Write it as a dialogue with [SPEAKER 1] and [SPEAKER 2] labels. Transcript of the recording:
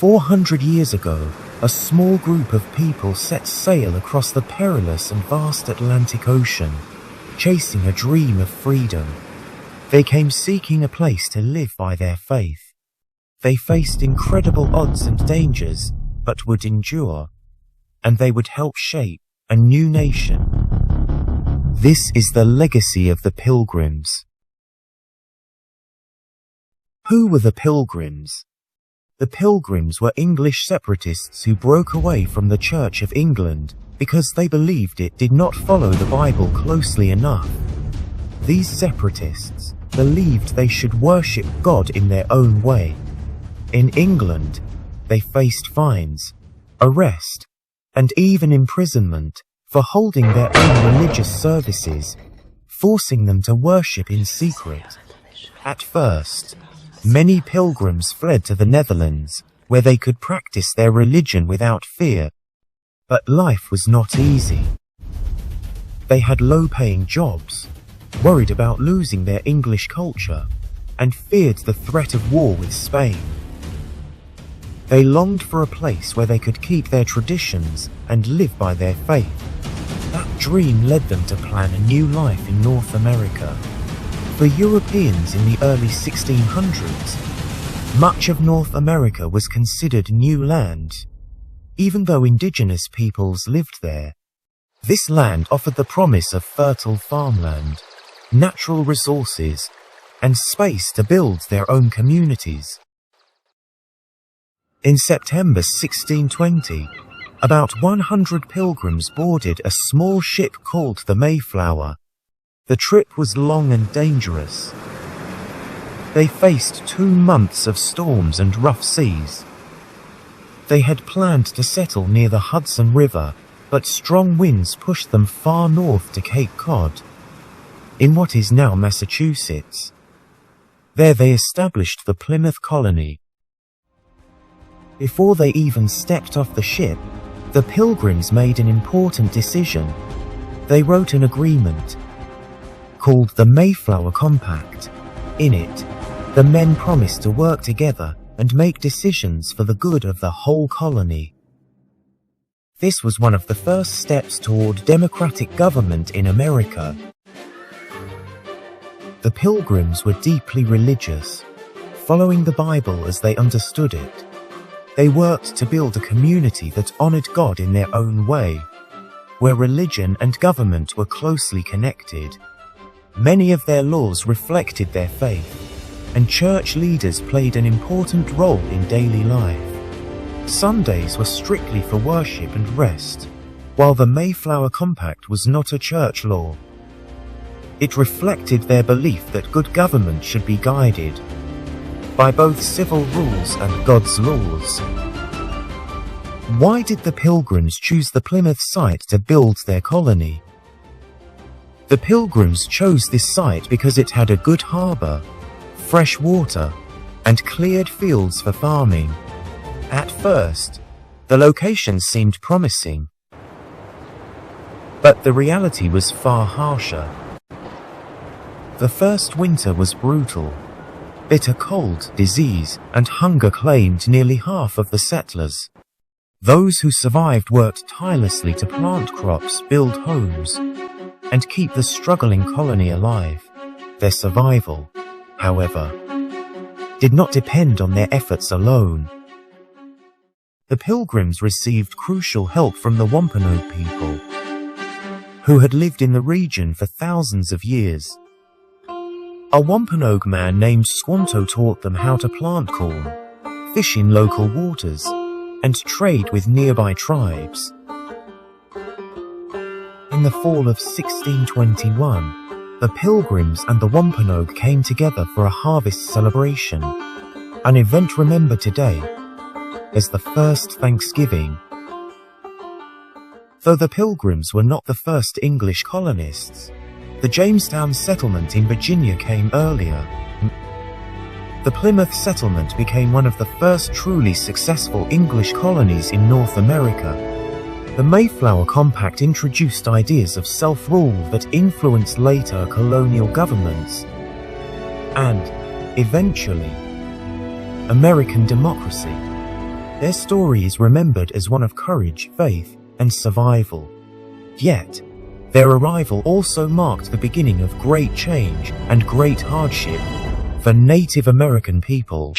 [SPEAKER 1] 400 years ago, a small group of people set sail across the perilous and vast Atlantic Ocean, chasing a dream of freedom. They came seeking a place to live by their faith. They faced incredible odds and dangers, but would endure, and they would help shape a new nation. This is the legacy of the Pilgrims. Who were the Pilgrims? The Pilgrims were English separatists who broke away from the Church of England because they believed it did not follow the Bible closely enough. These separatists believed they should worship God in their own way. In England, they faced fines, arrest, and even imprisonment for holding their own religious services, forcing them to worship in secret. At first, many pilgrims fled to the Netherlands, where they could practice their religion without fear. But life was not easy. They had low-paying jobs, worried about losing their English culture, and feared the threat of war with Spain. They longed for a place where they could keep their traditions and live by their faith. That dream led them to plan a new life in North America. For Europeans in the early 1600s, much of North America was considered new land, even though indigenous peoples lived there. This land offered the promise of fertile farmland, natural resources, and space to build their own communities. In September 1620, about 100 pilgrims boarded a small ship called the Mayflower. The trip was long and dangerous. They faced 2 months of storms and rough seas. They had planned to settle near the Hudson River, but strong winds pushed them far north to Cape Cod, in what is now Massachusetts. There they established the Plymouth colony. Before they even stepped off the ship, the Pilgrims made an important decision. They wrote an agreement called the Mayflower Compact. In it, the men promised to work together and make decisions for the good of the whole colony. This was one of the first steps toward democratic government in America. The Pilgrims were deeply religious, following the Bible as they understood it. They worked to build a community that honored God in their own way, where religion and government were closely connected. Many of their laws reflected their faith, and church leaders played an important role in daily life. Sundays were strictly for worship and rest, while the Mayflower Compact was not a church law. It reflected their belief that good government should be guided by both civil rules and God's laws. Why did the Pilgrims choose the Plymouth site to build their colony? The Pilgrims chose this site because it had a good harbor, fresh water, and cleared fields for farming. At first, the location seemed promising, but the reality was far harsher. The first winter was brutal. Bitter cold, disease, and hunger claimed nearly half of the settlers. Those who survived worked tirelessly to plant crops, build homes, and keep the struggling colony alive. Their survival, however, did not depend on their efforts alone. The Pilgrims received crucial help from the Wampanoag people, who had lived in the region for thousands of years. A Wampanoag man named Squanto taught them how to plant corn, fish in local waters, and trade with nearby tribes. In the fall of 1621, the Pilgrims and the Wampanoag came together for a harvest celebration, an event remembered today as the first Thanksgiving. Though the Pilgrims were not the first English colonists, the Jamestown settlement in Virginia came earlier. The Plymouth settlement became one of the first truly successful English colonies in North America. The Mayflower Compact introduced ideas of self-rule that influenced later colonial governments and, eventually, American democracy. Their story is remembered as one of courage, faith, and survival. Yet, their arrival also marked the beginning of great change and great hardship for Native American people.